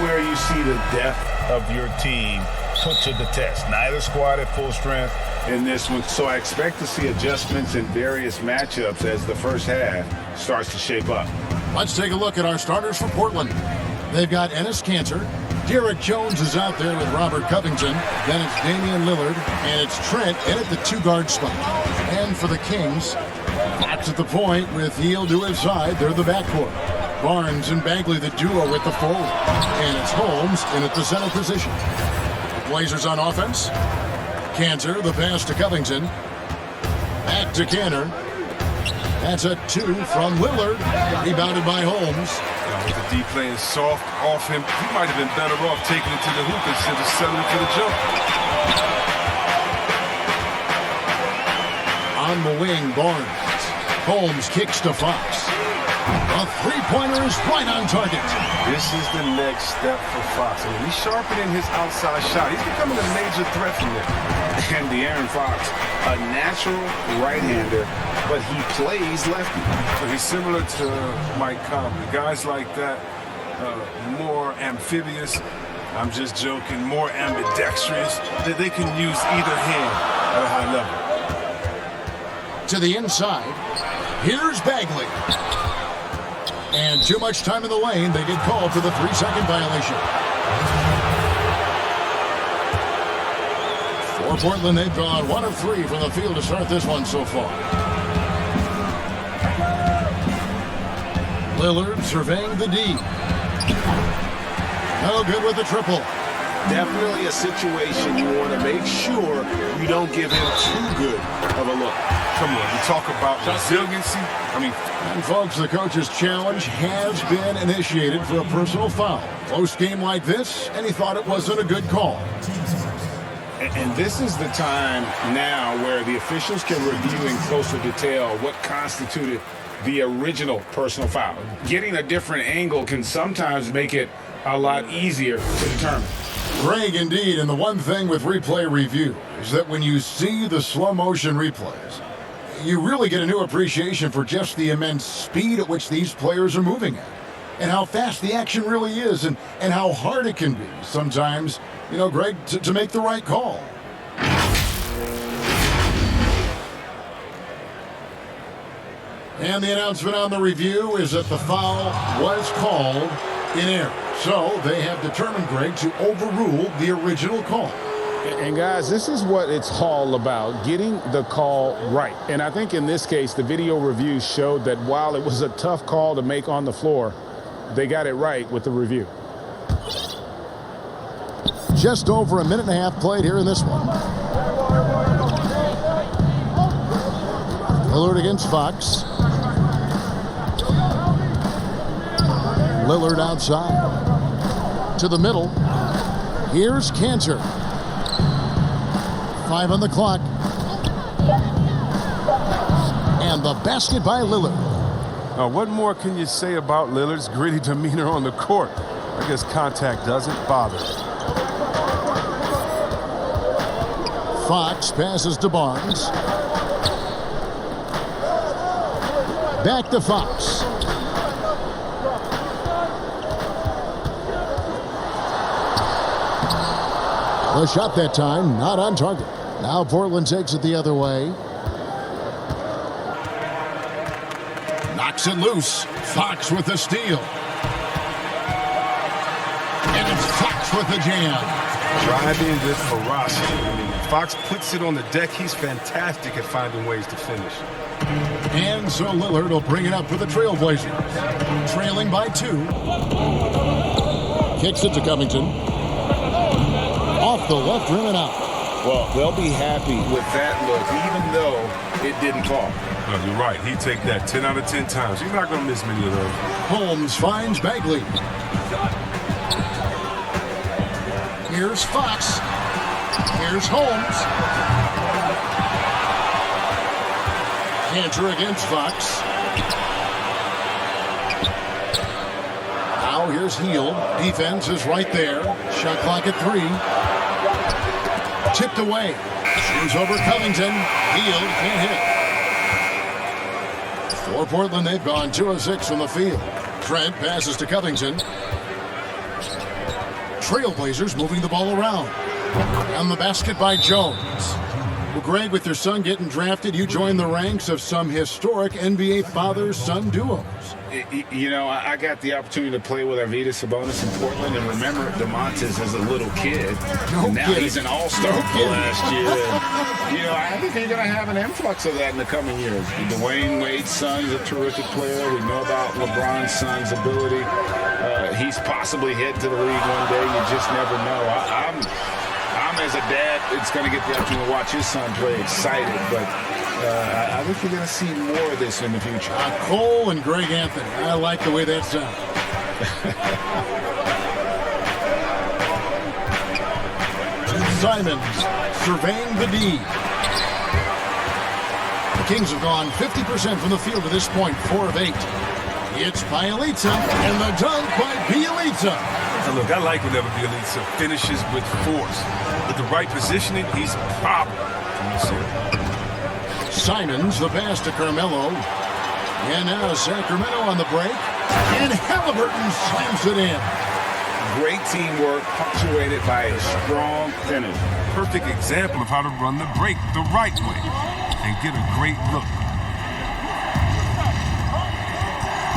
where you see the depth of your team put to the test. Neither squad at full strength in this one, so I expect to see adjustments in various matchups as the first half starts to shape up. Let's take a look at our starters for Portland. They've got Enes Kanter. Derek Jones is out there with Robert Covington. Then it's Damian Lillard, and it's Trent in at the two-guard spot. And for the Kings, Fox at the point with Hield to his side. They're the backcourt. Barnes and Bagley, the duo with the forward. And it's Holmes in at the center position. The Blazers on offense. Kanter, the pass to Covington. Back to Kanter. That's a two from Lillard. Rebounded by Holmes. With the deep playing soft off him, he might have been better off taking it to the hoop instead of settling for the jump. On the wing, Barnes. Holmes kicks to Fox. A three-pointer is right on target. This is the next step for Fox. I mean, he's sharpening his outside shot. He's becoming a major threat from there. And De'Aaron Fox, a natural right-hander, but he plays lefty. So he's similar to Mike Conley. Guys like that, more amphibious. I'm just joking, more ambidextrous. They can use either hand at a high level. To the inside. Here's Bagley. And too much time in the lane. They get called for the 3-second violation. For Portland, they've gone 1 of 3 from the field to start this one so far. Lillard surveying the D. No good with the triple. Definitely a situation you want to make sure you don't give him too good of a look. Come on, you talk about resiliency. And folks, the coach's challenge has been initiated for a personal foul. Close game like this, and he thought it wasn't a good call. And this is the time now where the officials can review in closer detail what constituted the original personal foul. Getting a different angle can sometimes make it a lot easier to determine. Greg, indeed, and the one thing with replay review is that when you see the slow motion replays, you really get a new appreciation for just the immense speed at which these players are moving at, and how fast the action really is, and how hard it can be sometimes, you know, Greg, to make the right call. And the announcement on the review is that the foul was called in error. So they have determined, Greg, to overrule the original call. And guys, this is what it's all about, getting the call right. And I think in this case, the video review showed that while it was a tough call to make on the floor, they got it right with the review. Just over a minute and a half played here in this one. Lillard against Fox. Lillard outside. To the middle. Here's Kanter. 5 on the clock. And the basket by Lillard. What more can you say about Lillard's gritty demeanor on the court? I guess contact doesn't bother. Fox passes to Barnes. Back to Fox. The shot that time, not on target. Now Portland takes it the other way. Knocks it loose. Fox with the steal. And it's Fox with the jam. Driving with ferocity. I mean, Fox puts it on the deck. He's fantastic at finding ways to finish. And so Lillard will bring it up for the Trailblazers. Trailing by 2. Kicks it to Covington. Off the left rim and out. Well, they'll be happy with that look, even though it didn't fall. No, you're right. He'd take that 10 out of 10 times. He's not going to miss many of those. Holmes finds Bagley. Here's Fox. Here's Holmes. Kanter against Fox. Now here's Hield. Defense is right there. Shot clock at 3. Tipped away. Shoots over Covington. Hield can't hit. For Portland, they've gone 2 of 6 from the field. Trent passes to Covington. Trailblazers moving the ball around. And the basket by Jones. Well, Greg, with your son getting drafted, you joined the ranks of some historic NBA father-son duos. You know, I got the opportunity to play with Arvydas Sabonis in Portland, and remember DeMontis as a little kid. Now he's an all-star last year. You know, I think they're going to have an influx of that in the coming years. Dwayne Wade's son is a terrific player. We know about LeBron's son's ability. He's possibly heading to the league one day. You just never know. I'm as a dad, it's going to get the opportunity to watch his son play excited, but I think you're going to see more of this in the future. Cole and Greg Anthony. I like the way that sounds. Simons surveying the D. The Kings have gone 50% from the field to this point, 4 of 8. It's Bielitsa, and the dunk by Bielitsa. Now look, I like whenever Bielitsa finishes with force. With the right positioning, he's a problem. Simons, the pass to Carmelo. And now Sacramento on the break. And Halliburton slams it in. Great teamwork, punctuated by a strong finish. Perfect example of how to run the break the right way and get a great look.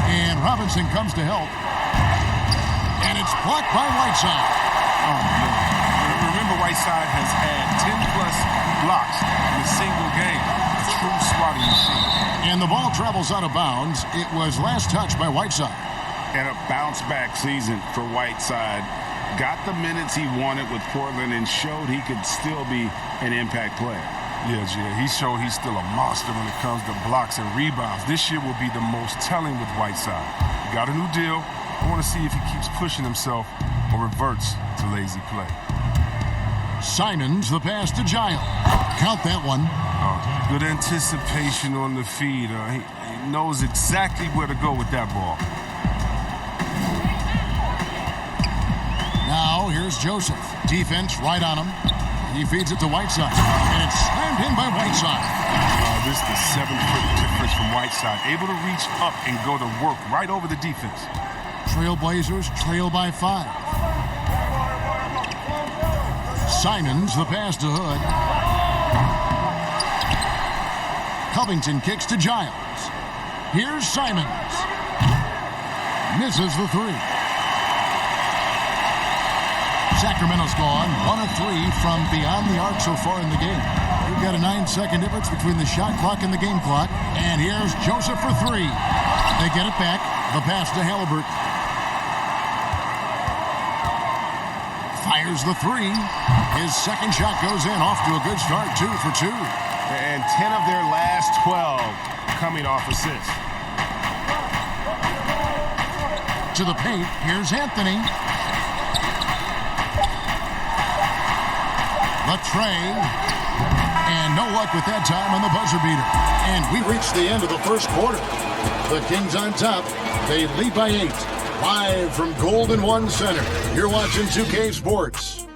And Robinson comes to help. And it's blocked by Whiteside. Oh, no. Remember, Whiteside has had 10-plus blocks in a single game. A true swatting machine. And the ball travels out of bounds. It was last touched by Whiteside. And a bounce-back season for Whiteside. Got the minutes he wanted with Portland and showed he could still be an impact player. Yeah, Jay, he showed he's still a monster when it comes to blocks and rebounds. This year will be the most telling with Whiteside. He got a new deal. I want to see if he keeps pushing himself or reverts to lazy play. Simons, the pass to Giles. Count that one. Good anticipation on the feed. He knows exactly where to go with that ball. Now, here's Joseph. Defense right on him. He feeds it to Whiteside. And it's slammed in by Whiteside. This is the 7-foot difference from Whiteside. Able to reach up and go to work right over the defense. Trailblazers trail by 5. Simons, the pass to Hood. Covington kicks to Giles. Here's Simons. Misses the 3. Sacramento's gone 1 of 3 from beyond the arc so far in the game. We've got a 9-second difference between the shot clock and the game clock. And here's Joseph for 3. They get it back. The pass to Halliburton. Fires the 3. His second shot goes in. Off to a good start. 2 for 2. And 10 of their last 12 coming off assists. To the paint. Here's Anthony. The tray. And no luck with that time on the buzzer beater. And we reach the end of the first quarter. The Kings on top. They lead by 8. Live from Golden One Center. You're watching 2K Sports.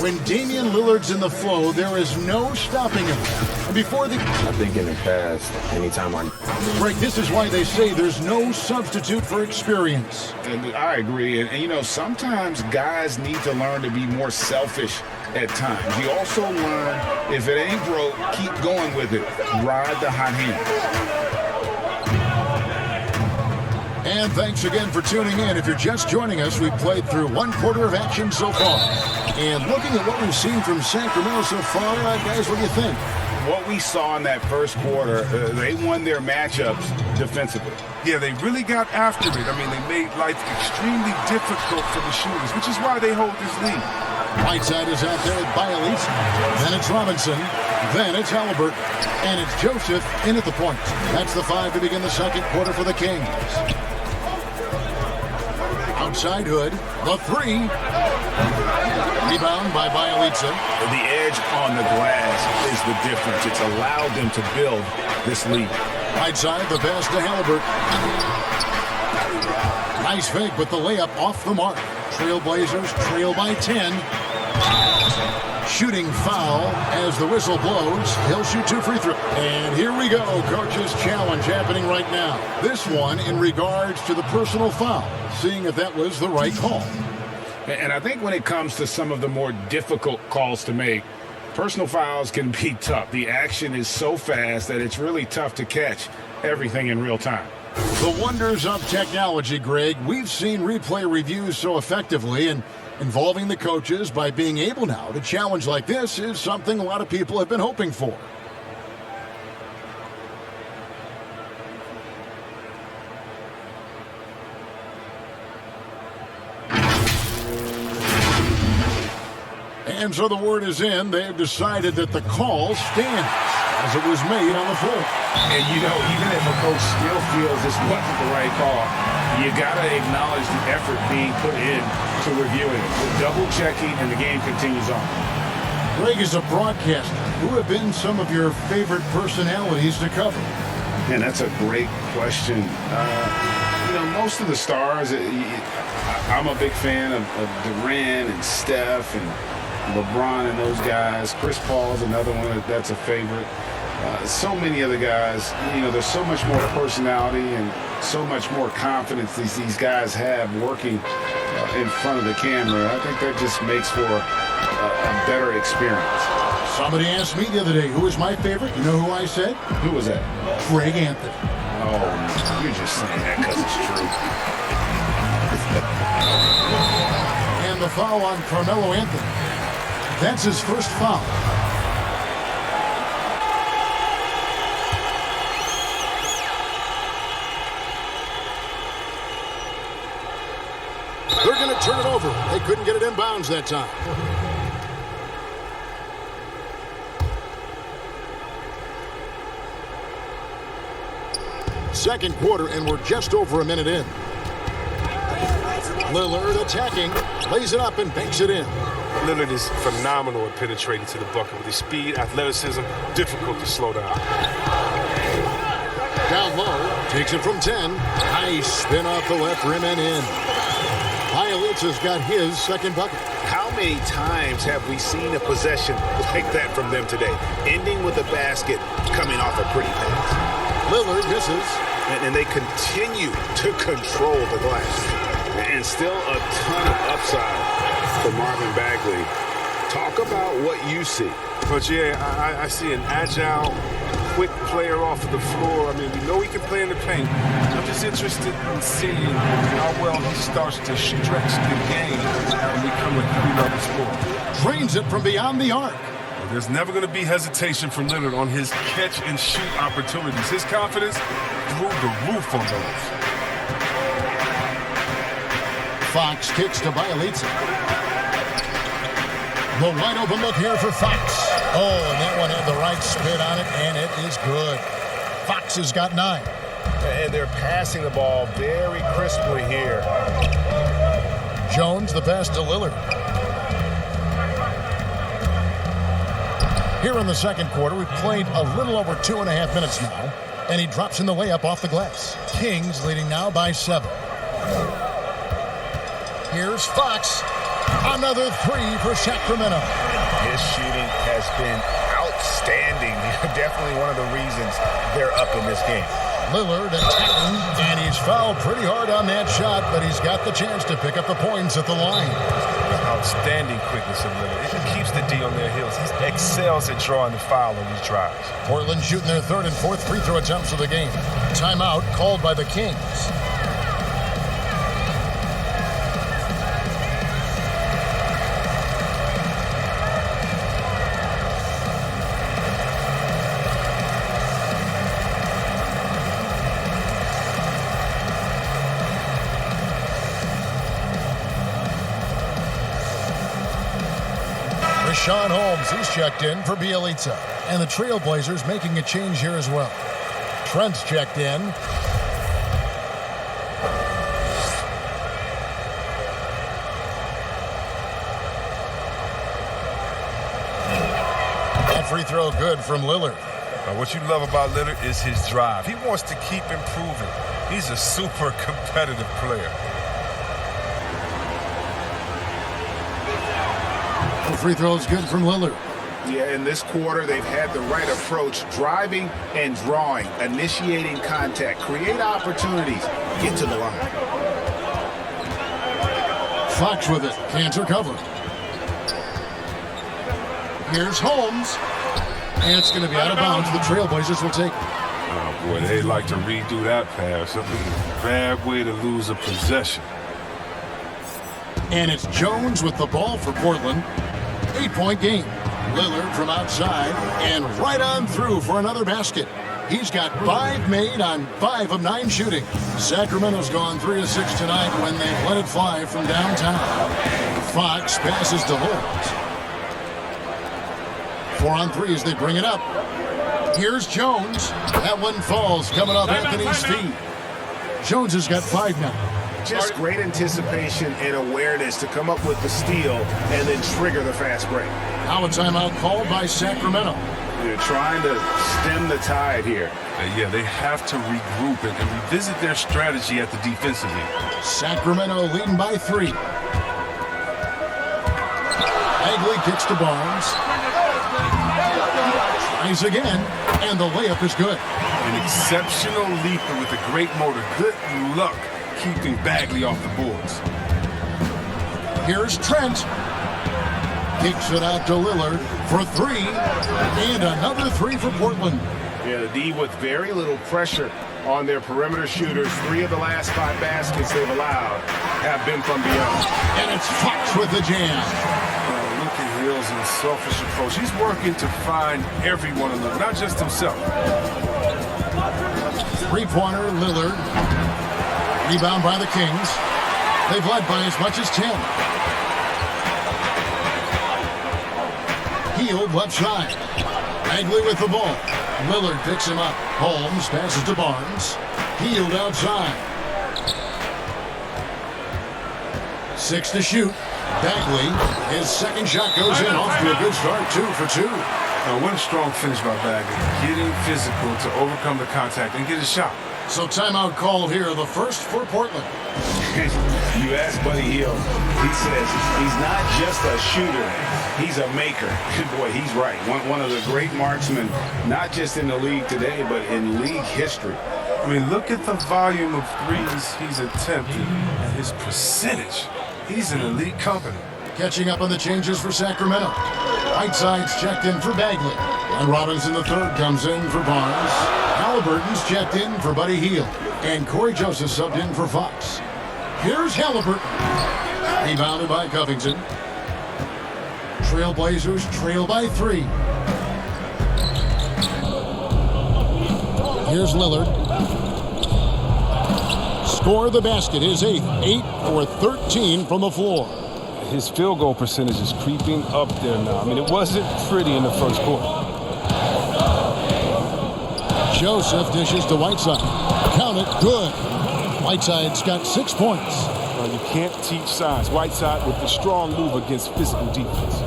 When Damian Lillard's in the flow, there is no stopping him. And before the... I think in the past, anytime Greg, this is why they say there's no substitute for experience. And I agree. And, you know, sometimes guys need to learn to be more selfish at times. You also learn, if it ain't broke, keep going with it. Ride the hot hand. And thanks again for tuning in. If you're just joining us, we've played through 1 quarter of action so far. And looking at what we've seen from Sacramento so far, guys, what do you think? What we saw in that first quarter, they won their matchups defensively. Yeah, they really got after it. I mean, they made life extremely difficult for the shooters, which is why they hold this lead. Whiteside is out there with Bielitsa. Then it's Robinson. Then it's Halliburton. And it's Joseph in at the point. That's the 5 to begin the second quarter for the Kings. Outside Hood. The 3. Rebound by Bielitsa. The edge on the glass is the difference. It's allowed them to build this lead. Whiteside, the pass to Halliburton. Nice fake, but the layup off the mark. Trailblazers trail by 10. Shooting foul as the whistle blows. He'll shoot 2 free throws. And here we go. Coach's challenge happening right now. This one in regards to the personal foul. Seeing if that was the right call. And I think when it comes to some of the more difficult calls to make, personal fouls can be tough. The action is so fast that it's really tough to catch everything in real time. The wonders of technology, Greg. We've seen replay reviews so effectively, and involving the coaches by being able now to challenge like this is something a lot of people have been hoping for. And so the word is in. They've decided that the call stands as it was made on the floor. And, you know, even if a coach still feels this wasn't the right call, you got to acknowledge the effort being put in to reviewing it. The double-checking, and the game continues on. Greg, is a broadcaster, who have been some of your favorite personalities to cover? Man, that's a great question. You know, most of the stars, I'm a big fan of Durant and Steph and LeBron and those guys. Chris Paul's another one that's a favorite. So many other guys, you know, there's so much more personality and so much more confidence these guys have working in front of the camera. I think that just makes for a better experience. Somebody asked me the other day, who was my favorite? You know who I said? Who was that? Greg Anthony. Oh, you're just saying that because it's true. And the foul on Carmelo Anthony. That's his first foul. They're going to turn it over. They couldn't get it in bounds that time. Second quarter, and we're just over a minute in. Lillard attacking, lays it up and banks it in. Lillard is phenomenal at penetrating to the bucket with his speed, athleticism, difficult to slow down. Down low, takes it from 10. Nice spin off the left rim and in. Bielitsa's got his second bucket. How many times have we seen a possession like that from them today, ending with a basket coming off a pretty pass? Lillard misses. And they continue to control the glass. And still a ton of upside for Marvin Bagley. Talk about what you see. But yeah, I see an agile, quick player off of the floor. I mean, we know he can play in the paint. I'm just interested in seeing how well he starts to stretch the game and become a three-level scorer. Drains it from beyond the arc. There's never going to be hesitation from Lillard on his catch-and-shoot opportunities. His confidence through the roof on those. Fox kicks to Bielitsa. The wide open look here for Fox. Oh, and that one had the right spin on it, and it is good. Fox has got 9. And they're passing the ball very crisply here. Jones the pass to Lillard. Here in the second quarter, we've played a little over 2.5 minutes now, and he drops in the layup off the glass. Kings leading now by 7. Here's Fox. Another 3 for Sacramento. His shooting has been outstanding. Definitely one of the reasons they're up in this game. Lillard attacking, and he's fouled pretty hard on that shot, but he's got the chance to pick up the points at the line. Outstanding quickness of Lillard. It keeps the D on their heels. He excels at drawing the foul on these drives. Portland shooting their 3rd and 4th free throw attempts of the game. Timeout called by the Kings. Sean Holmes, he's checked in for Bielitsa. And the Trailblazers making a change here as well. Trent's checked in. That free throw good from Lillard. What you love about Lillard is his drive. He wants to keep improving. He's a super competitive player. The free throw is good from Lillard. Yeah, in this quarter, they've had the right approach, driving and drawing, initiating contact, create opportunities, get to the line. Fox with it. Cantor cover. Here's Holmes. And it's going to be out of bounds. The Trailblazers will take it. Oh, boy, they'd like to redo that pass. That'd be a bad way to lose a possession. And it's Jones with the ball for Portland. 8-point game. Lillard from outside and right on through for another basket. He's got 5 made on 5 of 9 shooting. Sacramento's gone 3 of 6 tonight when they let it fly from downtown. Fox passes to Holmes. 4 on 3 as they bring it up. Here's Jones. That one falls coming off Anthony's feet. Jones has got 5 now. Just great anticipation and awareness to come up with the steal and then trigger the fast break. Now a timeout called by Sacramento. They're trying to stem the tide here. Yeah, they have to regroup and revisit their strategy at the defensive end. Sacramento leading by 3. Bagley kicks to Barnes. Tries again, and the layup is good. An exceptional leaper with a great motor. Good luck keeping Bagley off the boards. Here's Trent. Kicks it out to Lillard for 3. And another 3 for Portland. Yeah, the D with very little pressure on their perimeter shooters. 3 of the last 5 baskets they've allowed have been from beyond. And it's Fox with the jam. Look at Hill's unselfish approach. He's working to find everyone in the not just himself. 3-pointer, Lillard. Rebound by the Kings. They've led by as much as 10. Hield left side. Bagley with the ball. Lillard picks him up. Holmes passes to Barnes. Hield outside. 6 to shoot. Bagley, his second shot goes in, off to a good start, 2 for 2. What a strong finish by Bagley. Getting physical to overcome the contact and get a shot. So timeout called here, the first for Portland. You ask Buddy Hield, he says he's not just a shooter, he's a maker. Good boy, he's right. One of the great marksmen, not just in the league today, but in league history. I mean, look at the volume of threes he's attempted and his percentage. He's in elite company. Catching up on the changes for Sacramento. Whiteside's checked in for Bagley. And Robinson III comes in for Barnes. Halliburton's checked in for Buddy Hield. And Corey Joseph subbed in for Fox. Here's Halliburton. Rebounded by Covington. Trailblazers trail by 3. Here's Lillard. Score the basket, his 8th. 8 for 13 from the floor. His field goal percentage is creeping up there now. I mean, it wasn't pretty in the first quarter. Joseph dishes to Whiteside. Count it, good. Whiteside's got 6 points. Well, you can't teach size. Whiteside with the strong move against physical defense.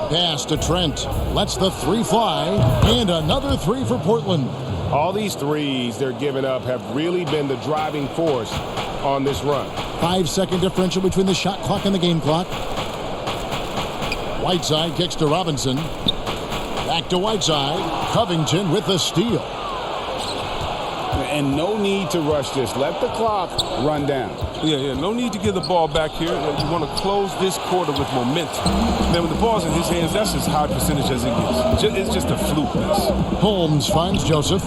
Pass to Trent. Lets the 3 fly. And another 3 for Portland. All these threes they're giving up have really been the driving force on this run. 5-second differential between the shot clock and the game clock. Whiteside kicks to Robinson. Back to Whiteside. Covington with the steal. And no need to rush this. Let the clock run down. Yeah, no need to give the ball back here. You want to close this quarter with momentum. Man, when the ball's in his hands, that's as high percentage as it gets. It's just a fluke miss. Holmes finds Joseph.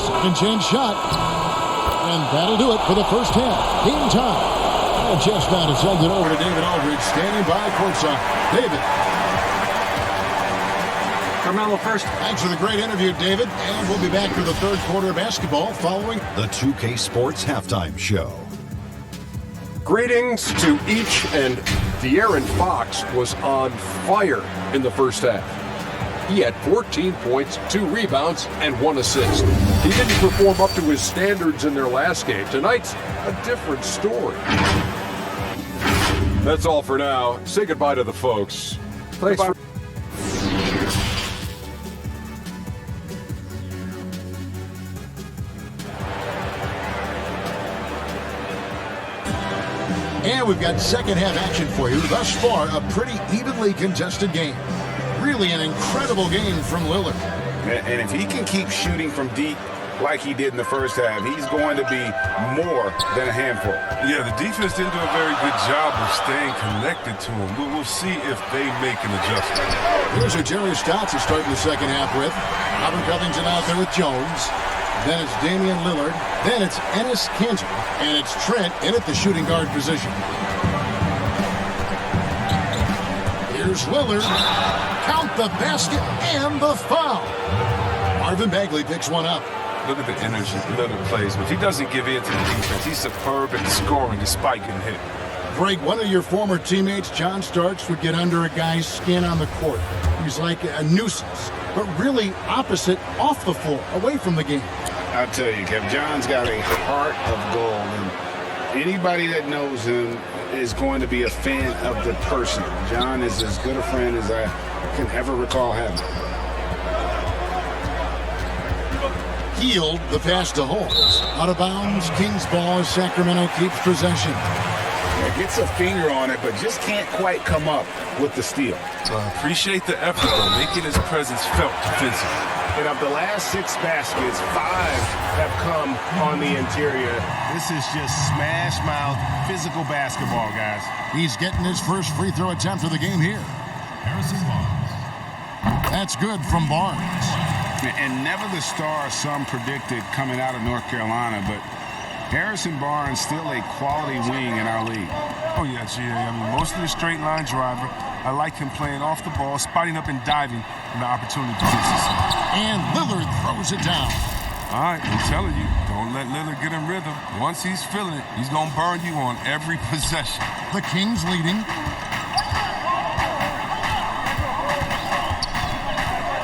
Second chance shot. And that'll do it for the first half. Game time. And just now to send it over to David Aldridge, standing by courtside. David. Carmelo first. Thanks for the great interview, David. And we'll be back for the third quarter of basketball following the 2K Sports Halftime Show. Greetings to each, and De'Aaron Fox was on fire in the first half. He had 14 points, 2 rebounds, and 1 assist. He didn't perform up to his standards in their last game. Tonight's a different story. That's all for now. Say goodbye to the folks. Thanks for And we've got second half action for you. Thus far, a pretty evenly contested game. Really an incredible game from Lillard. And if he can keep shooting from deep like he did in the first half, he's going to be more than a handful. Yeah, the defense didn't do a very good job of staying connected to him. We'll see if they make an adjustment. Here's who Jerry Stotts is starting the second half with. Robert Covington out there with Jones. Then it's Damian Lillard. Then it's Enes Kanter. And it's Trent in at the shooting guard position. Here's Lillard. Count the basket and the foul. Marvin Bagley picks one up. Look at the energy Lillard plays with. He doesn't give in to the defense. He's superb at scoring despite getting hit. Greg, one of your former teammates, John Starks, would get under a guy's skin on the court. He's like a nuisance, but really opposite off the floor, away from the game. I'll tell you, Kev, John's got a heart of gold, and anybody that knows him is going to be a fan of the person. John is as good a friend as I can ever recall having. Healed the pass to Holmes. Out of bounds, Kings ball as Sacramento keeps possession. Yeah, gets a finger on it, but just can't quite come up with the steal. Appreciate the effort, though, making his presence felt defensively. And of the last 6 baskets, 5 have come on the interior. This is just smash-mouth physical basketball, guys. He's getting his first free throw attempt of the game here. Harrison Barnes. That's good from Barnes. And never the star some predicted coming out of North Carolina, but Harrison Barnes still a quality wing in our league. Oh, yeah, GA. I mean, mostly a straight line driver. I like him playing off the ball, spotting up and diving when the opportunity presents itself. And Lillard throws it down. All right, I'm telling you, don't let Lillard get in rhythm. Once he's feeling it, he's going to burn you on every possession. The Kings leading.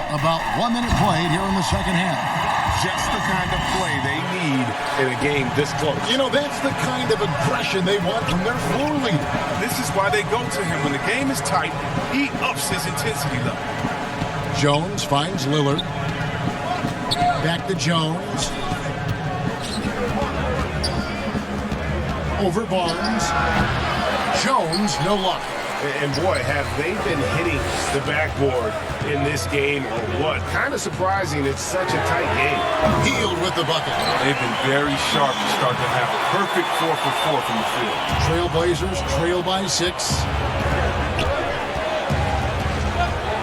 About 1 minute played here in the second half. Just the kind of play they need in a game this close. You know, that's the kind of aggression they want from their floor leader. This is why they go to him. When the game is tight, he ups his intensity level. Jones finds Lillard. Back to Jones. Over Barnes. Jones, no luck. And boy, have they been hitting the backboard in this game or what? Kind of surprising it's such a tight game. Healed with the bucket. They've been very sharp to start the half. Perfect 4 for 4 from the field. Trailblazers trail by 6.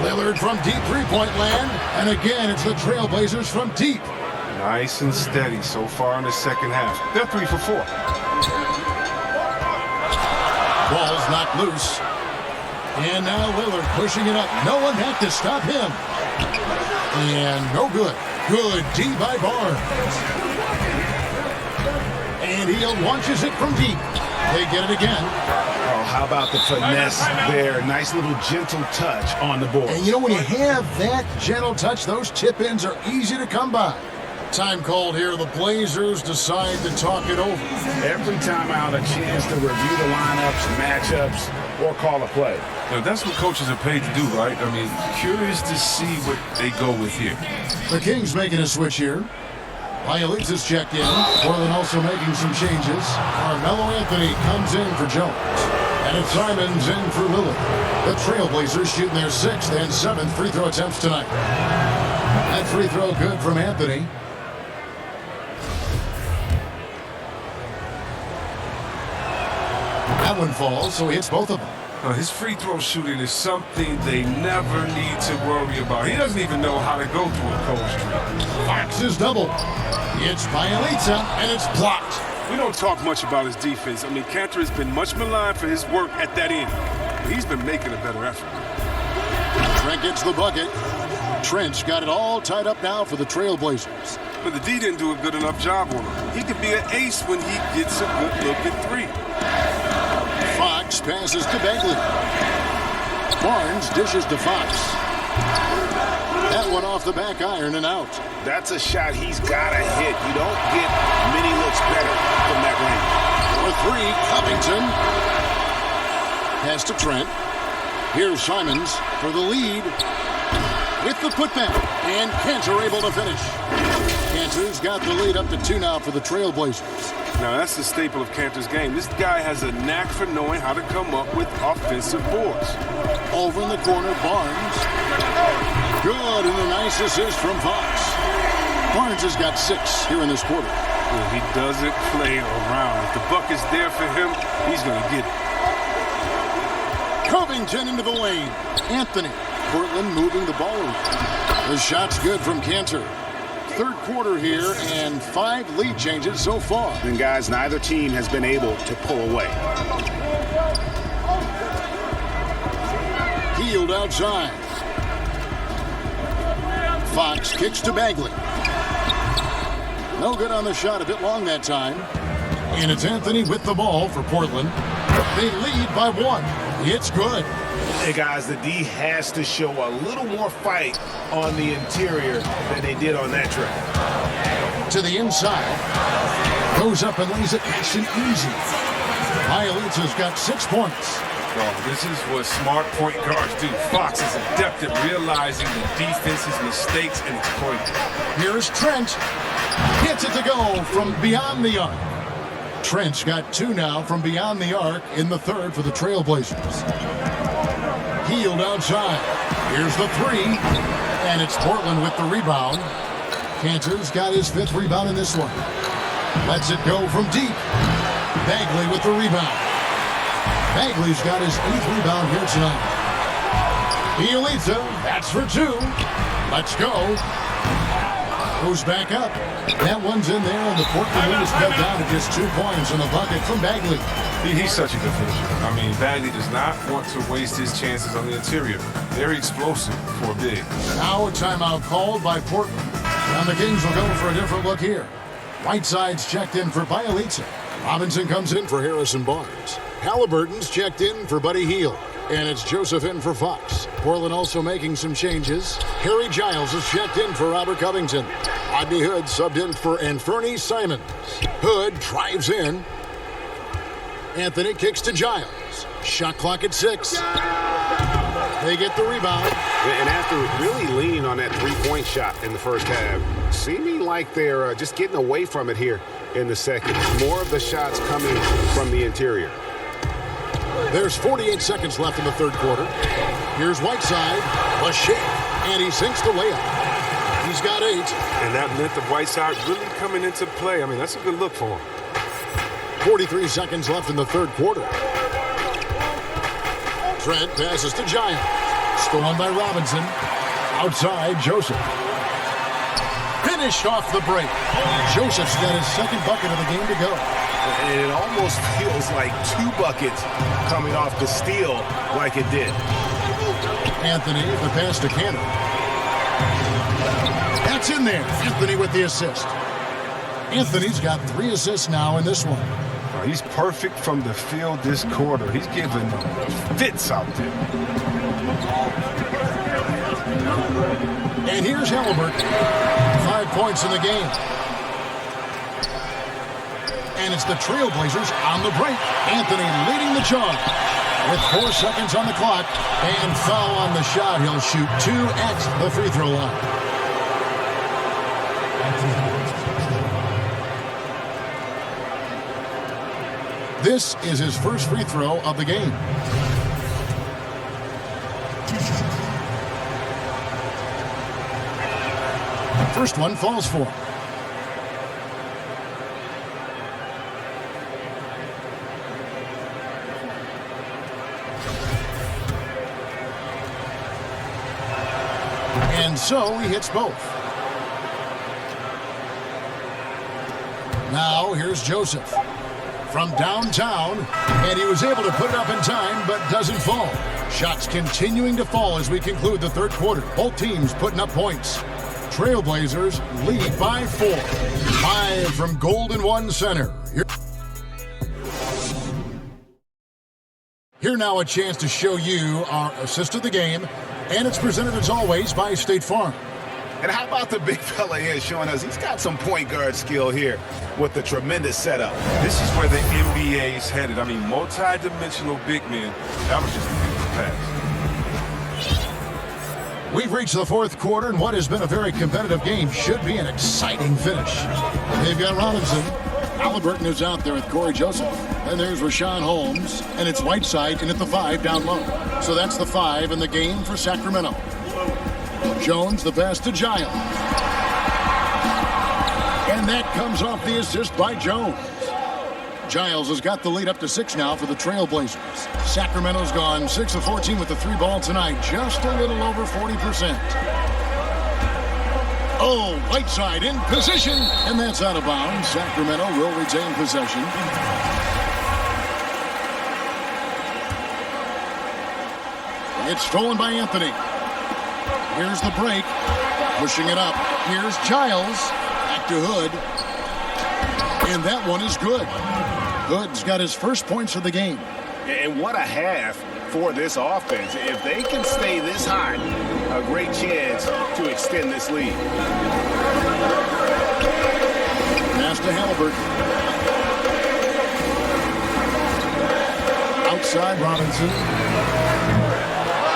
Lillard from deep three-point land. And again, it's the Trailblazers from deep. Nice and steady so far in the second half. They're 3 for 4. Ball's knocked loose. And now Lillard pushing it up. No one back to stop him. And no good. Good D by Barnes. And he launches it from deep. They get it again. Oh, how about the finesse there? Nice little gentle touch on the board. And you know, when you have that gentle touch, those tip-ins are easy to come by. Time called here. The Blazers decide to talk it over. Every time out, a chance to review the lineups, matchups, or call a play. Now, that's what coaches are paid to do, right? I mean, curious to see what they go with here. The Kings making a switch here. Bielitsa's checked in. Portland also making some changes. Carmelo Anthony comes in for Jones. And it's Simons in for Lillard. The Trailblazers shooting their 6th and 7th free throw attempts tonight. That free throw good from Anthony. That one falls, so he hits both of them. His free throw shooting is something they never need to worry about. He doesn't even know how to go through a cold streak. Fox is double. It's Bielitsa, and it's blocked. We don't talk much about his defense. I mean, Kanter has been much maligned for his work at that end. He's been making a better effort. Trent gets the bucket. Trent's got it all tied up now for the Trailblazers. But the D didn't do a good enough job on him. He could be an ace when he gets a good look at 3. Fox passes to Bagley. Barnes dishes to Fox. That one off the back iron and out. That's a shot he's got to hit. You don't get many looks better from that range. For 3, Covington. Pass to Trent. Here's Simons for the lead. With the putback. And Kanter able to finish. Kanter's got the lead up to 2 now for the Trailblazers. Now, that's the staple of Cantor's game. This guy has a knack for knowing how to come up with offensive boards. Over in the corner, Barnes. Good, and a nice assist from Fox. Barnes has got 6 here in this quarter. Well, he doesn't play around. If the buck is there for him, he's going to get it. Covington into the lane. Anthony. Portland moving the ball around. The shot's good from Cantor. Third quarter here, and 5 lead changes so far. And guys, neither team has been able to pull away. Healed outside. Fox kicks to Bagley. No good on the shot, a bit long that time. And it's Anthony with the ball for Portland. They lead by 1. It's good. Hey, guys, the D has to show a little more fight on the interior than they did on that trip. To the inside. Goes up and lays it nice and easy. Violeta's got 6 points. Oh, this is what smart point guards do. Fox is adept at realizing the defense's mistakes and exploiting them. Here's Trent. Gets it to go from beyond the arc. Trent's got 2 now from beyond the arc in the third for the Trailblazers. Healed outside. Here's the 3. And it's Portland with the rebound. Cantor's got his 5th rebound in this one. Lets it go from deep. Bagley with the rebound. Bagley's got his 8th rebound here tonight. Bielitsa, that's for 2. Let's go. Goes back up. That one's in there, and the Portland lead is cut down to just 2 points in the bucket from Bagley. He's such a good finisher. I mean, Bagley does not want to waste his chances on the interior. Very explosive for a big. Now a timeout called by Portland. And the Kings will go for a different look here. Whiteside's checked in for Bielitsa. Robinson comes in for Harrison Barnes. Halliburton's checked in for Buddy Hield. And it's Joseph in for Fox. Portland also making some changes. Harry Giles is checked in for Robert Covington. Rodney Hood subbed in for Anferny Simons. Hood drives in. Anthony kicks to Giles. Shot clock at 6. They get the rebound. And after really leaning on that 3-point shot in the first half, seeming like they're just getting away from it here in the second. More of the shots coming from the interior. There's 48 seconds left in the third quarter. Here's Whiteside. A shake. And he sinks the layup. He's got 8. And that length of Whiteside really coming into play. I mean, that's a good look for him. 43 seconds left in the third quarter. Trent passes to Giles. Stolen by Robinson. Outside, Joseph. Finished off the break. Joseph's got his 2nd bucket of the game to go. And it almost feels like 2 buckets coming off the steal like it did. Anthony, the pass to Cantor. That's in there. Anthony with the assist. Anthony's got 3 assists now in this one. He's perfect from the field this quarter. He's giving fits out there. And here's Halliburton. 5 points in the game. And it's the Trailblazers on the break. Anthony leading the charge. With 4 seconds on the clock and foul on the shot, he'll shoot 2 at the free throw line. This is his first free throw of the game. First one falls for him. And so he hits both. Now here's Joseph from downtown, and he was able to put it up in time, but doesn't fall. Shots continuing to fall as we conclude the third quarter. Both teams putting up points. Trailblazers lead by 4. Live from Golden One Center. Here now a chance to show you our assist of the game, and it's presented as always by State Farm. And how about the big fella here showing us he's got some point guard skill here with the tremendous setup. This is where the NBA's headed. I mean, multi-dimensional big men. That was just a beautiful pass. We've reached the fourth quarter, and what has been a very competitive game should be an exciting finish. They've got Robinson. Halliburton is out there with Corey Joseph. And there's Rashawn Holmes. And it's Whiteside in at the 5 down low. So that's the 5 in the game for Sacramento. Jones the pass to Giles. And that comes off the assist by Jones. Giles has got the lead up to 6 now for the Trailblazers. Sacramento's gone 6 of 14 with the 3 ball tonight. Just a little over 40%. Oh, Whiteside in position. And that's out of bounds. Sacramento will retain possession. It's stolen by Anthony. Here's the break. Pushing it up. Here's Giles. Back to Hood. And that one is good. Hood's got his first points of the game. And what a half for this offense. If they can stay this hot, a great chance to extend this lead. Pass to Halliburton. Outside Robinson.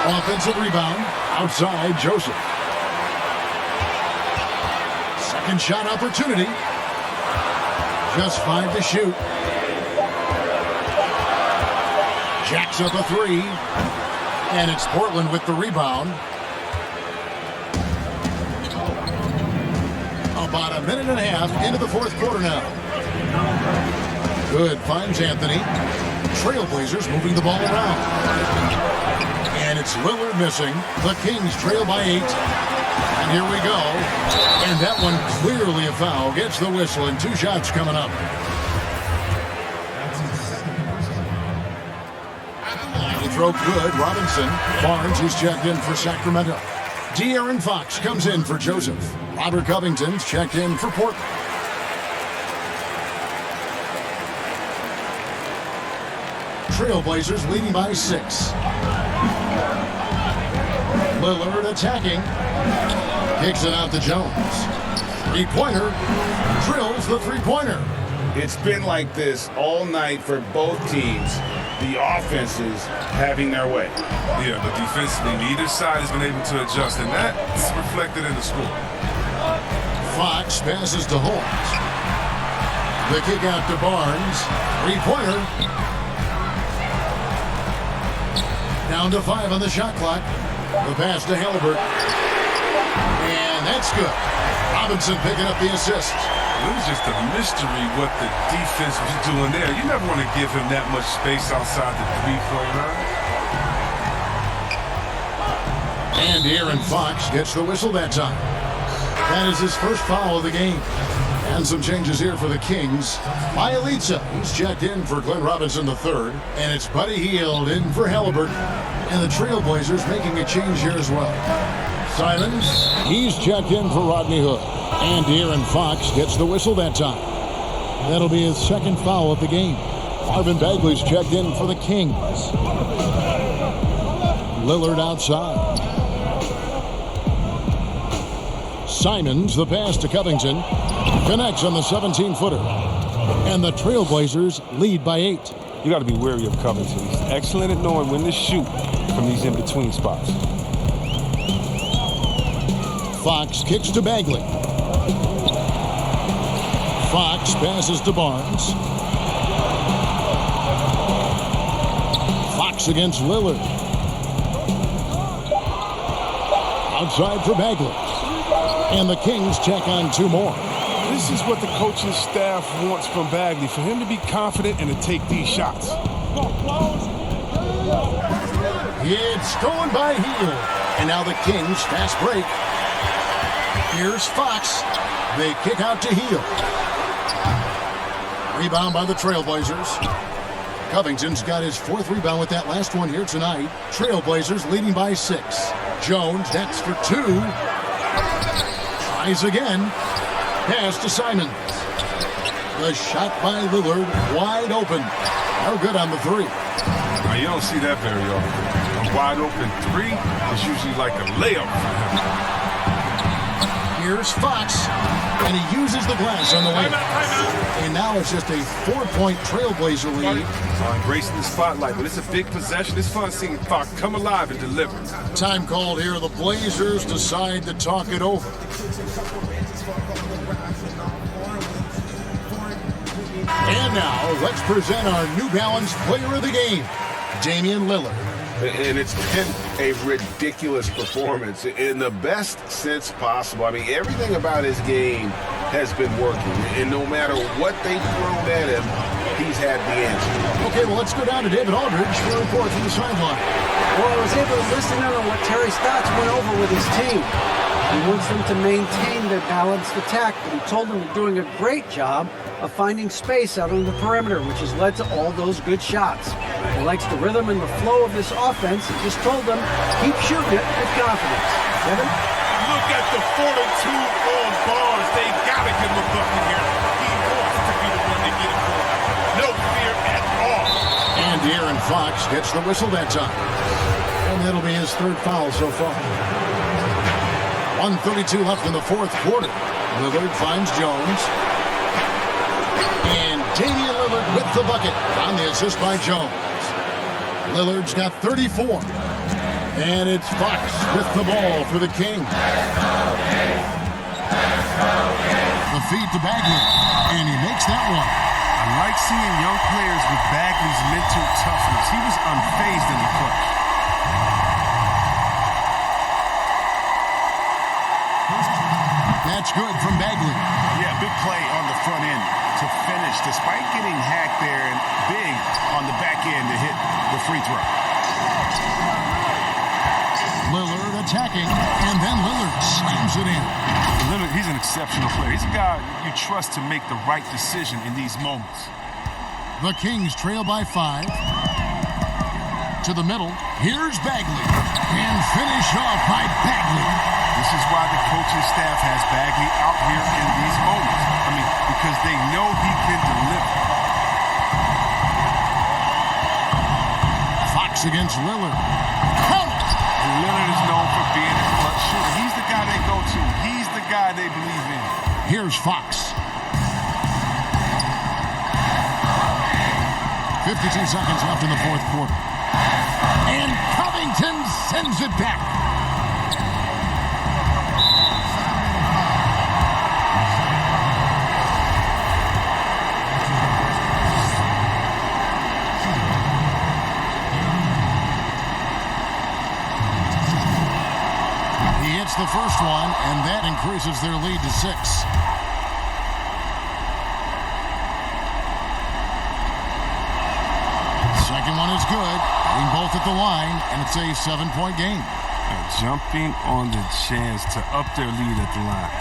Offensive rebound. Outside Joseph. Second shot opportunity. Just 5 to shoot. Jacks up a 3. And it's Portland with the rebound. About a minute and a half into the fourth quarter now. Good finds Anthony. Trailblazers moving the ball around. And it's Lillard missing. The Kings trail by 8. And here we go. And that one clearly a foul. Gets the whistle and 2 shots coming up. The throw good. Robinson. Barnes is checked in for Sacramento. De'Aaron Fox comes in for Joseph. Robert Covington's checked in for Portland. Trailblazers leading by 6. Lillard attacking. Kicks it out to Jones. 3-pointer. Drills the 3-pointer. It's been like this all night for both teams. The offenses having their way. Yeah, but defensively, neither side has been able to adjust, and that's reflected in the score. Fox passes to Holmes. The kick out to Barnes. 3-pointer. Down to 5 on the shot clock. The pass to Halliburton. And that's good. Robinson picking up the assist. It was just a mystery what the defense was doing there. You never want to give him that much space outside the 3-point line. And De'Aaron Fox gets the whistle that time. That is his first foul of the game. And some changes here for the Kings. Bielitsa, he's checked in for Glenn Robinson III. And it's Buddy Hield in for Halliburton. And the Trailblazers making a change here as well. Simons, he's checked in for Rodney Hood. And De'Aaron Fox gets the whistle that time. That'll be his second foul of the game. Marvin Bagley's checked in for the Kings. Lillard outside. Simons, the pass to Covington. Connects on the 17-footer. And the Trailblazers lead by 8. You got to be wary of Covington. He's excellent at knowing when to shoot from these in-between spots. Fox kicks to Bagley. Fox passes to Barnes. Fox against Lillard. Outside for Bagley. And the Kings check on 2 more. This is what the coaching staff wants from Bagley, for him to be confident and to take these shots. It's stolen by Hield. And now the Kings fast break. Here's Fox. They kick out to Hield. Rebound by the Trailblazers. Covington's got his 4th rebound with that last one here tonight. Trailblazers leading by 6. Jones nets for 2. Tries again. Pass to Simons. The shot by Lillard wide open. No good on the 3. Now, you don't see that very often. A wide open 3 is usually like a layup for him. Here's Fox, and he uses the glass on the way. And now it's just a 4-point Trailblazer lead. Embracing the spotlight, but it's a big possession. It's fun seeing Fox come alive and deliver. Time called here. The Blazers decide to talk it over. And now, let's present our New Balance Player of the Game, Damian Lillard. And it's been a ridiculous performance in the best sense possible. I mean, everything about his game has been working. And no matter what they've thrown at him, he's had the answer. Okay, well, let's go down to David Aldridge for a report from the sideline. Well, I was able to listen in on what Terry Stotts went over with his team. He wants them to maintain their balanced attack, but he told them they're doing a great job of finding space out on the perimeter, which has led to all those good shots. He likes the rhythm and the flow of this offense. He just told them, keep shooting it with confidence. Kevin? Look at the fortitude on Barnes. They got to give him a bucket here. He wants to be the one to get it for him. No fear at all. And De'Aaron Fox gets the whistle that time. And that'll be his third foul so far. 1:32 left in the fourth quarter. Lillard finds Jones. And Damian Lillard with the bucket on the assist by Jones. Lillard's got 34. And it's Fox with the ball for the Kings. The feed to Bagley. And he makes that one. I like seeing young players with Bagley's mental toughness. He was unfazed in the clutch. That's good from Bagley. Yeah, big play on the front end to finish, despite getting hacked there, and big on the back end to hit the free throw. Lillard attacking, and then Lillard slams it in. Lillard, he's an exceptional player. He's a guy you trust to make the right decision in these moments. The Kings trail by 5. To the middle, here's Bagley. And finish off by Bagley. This is why the coaching staff has Bagley out here in these moments. I mean, because they know he can deliver. Fox against Lillard. And Lillard is known for being a clutch shooter. He's the guy they go to. He's the guy they believe in. Here's Fox. 52 seconds left in the fourth quarter. And Covington sends it back. He hits the first one, and that increases their lead to 6. Second one is good. Hitting both at the line, and it's a 7-point game. Jumping on the chance to up their lead at the line.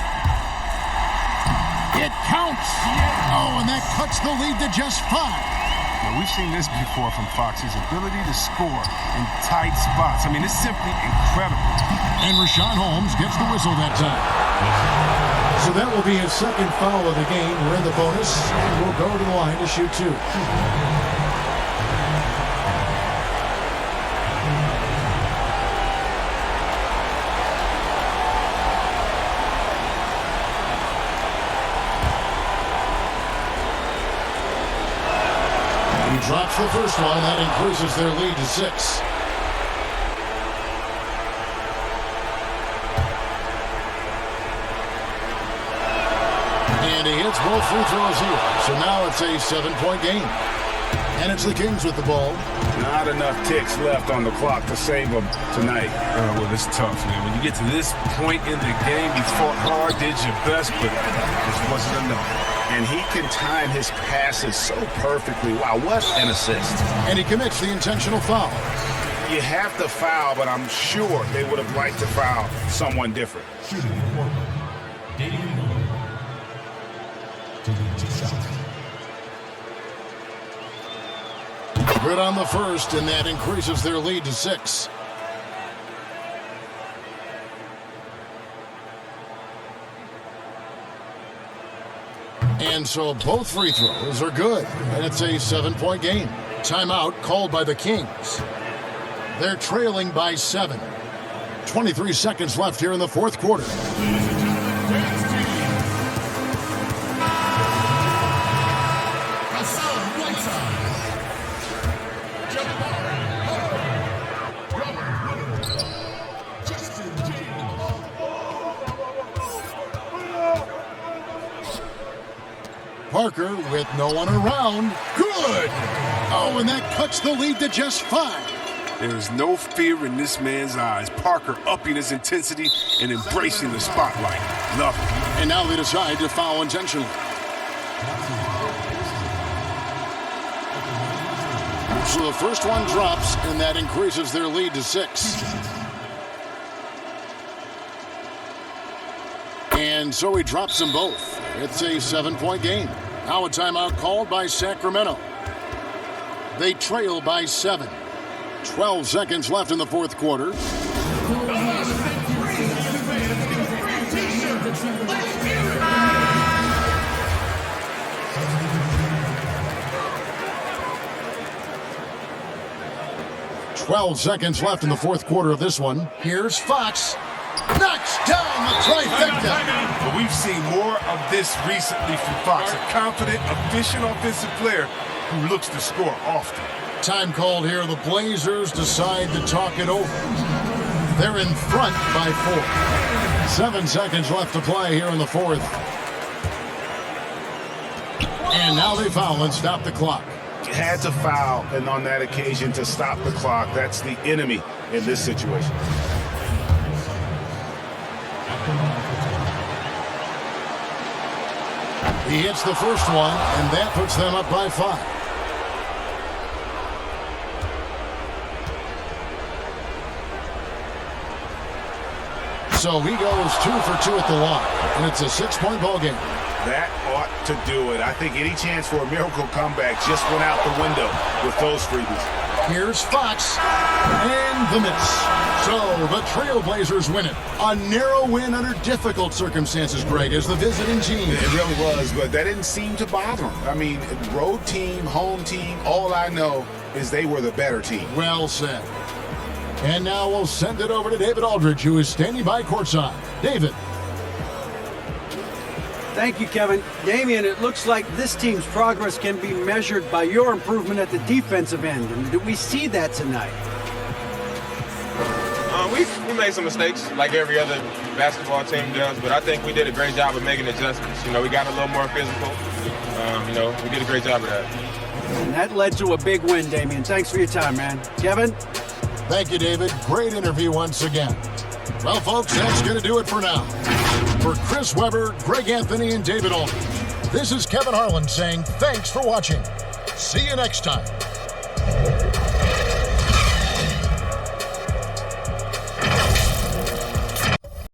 It counts. Oh, and that cuts the lead to just 5. Now, we've seen this before from Fox. His ability to score in tight spots. I mean, it's simply incredible. And Rashawn Holmes gets the whistle that time. So that will be his second foul of the game. We're in the bonus, and we'll go to the line to shoot 2. He drops the first one. That increases their lead to 6. And he hits both free throws here. So now it's a 7-point game. And it's the Kings with the ball. Not enough ticks left on the clock to save them tonight. Well, it's tough, man. When you get to this point in the game, you fought hard, did your best, but it just wasn't enough. And he can time his passes so perfectly. Wow, what an assist. And he commits the intentional foul. You have to foul, but I'm sure they would have liked to foul someone different. Good on the first, and that increases their lead to 6. And so both free throws are good, and it's a 7-point game. Timeout called by the Kings. They're trailing by 7. 23 seconds left here in the fourth quarter. Parker with no one around. Good! Oh, and that cuts the lead to just 5. There is no fear in this man's eyes. Parker upping his intensity and embracing the spotlight. Love it. And now they decide to foul intentionally. So the first one drops, and that increases their lead to 6. And so he drops them both. It's a 7-point game. Now a timeout called by Sacramento. They trail by 7. 12 seconds left in the fourth quarter. Seconds left in the fourth quarter of this one. Here's Fox. Knocks down the trifecta. But we've seen more of this recently from Fox, a confident, efficient offensive player who looks to score often. Time called here. The Blazers decide to talk it over. They're in front by 4. 7 seconds left to play here in the fourth. And now they foul and stop the clock. Had to foul, and on that occasion to stop the clock. That's the enemy in this situation. He hits the first one, and that puts them up by 5. So he goes 2 for 2 at the line, and it's a 6-point ball game. That ought to do it. I think any chance for a miracle comeback just went out the window with those freebies. Here's Fox, and the miss. So the Trailblazers win it. A narrow win under difficult circumstances, Greg, as the visiting team. It really was, but that didn't seem to bother them. I mean, road team, home team, all I know is they were the better team. Well said. And now we'll send it over to David Aldridge, who is standing by courtside. David. Thank you, Kevin. Damian, it looks like this team's progress can be measured by your improvement at the defensive end. And do we see that tonight? We made some mistakes, like every other basketball team does, but I think we did a great job of making adjustments. You know, we got a little more physical. You know, we did a great job of that. And that led to a big win, Damian. Thanks for your time, man. Kevin? Thank you, David. Great interview once again. Well, folks, that's going to do it for now. For Chris Webber, Greg Anthony, and David Aldridge, this is Kevin Harlan saying thanks for watching. See you next time.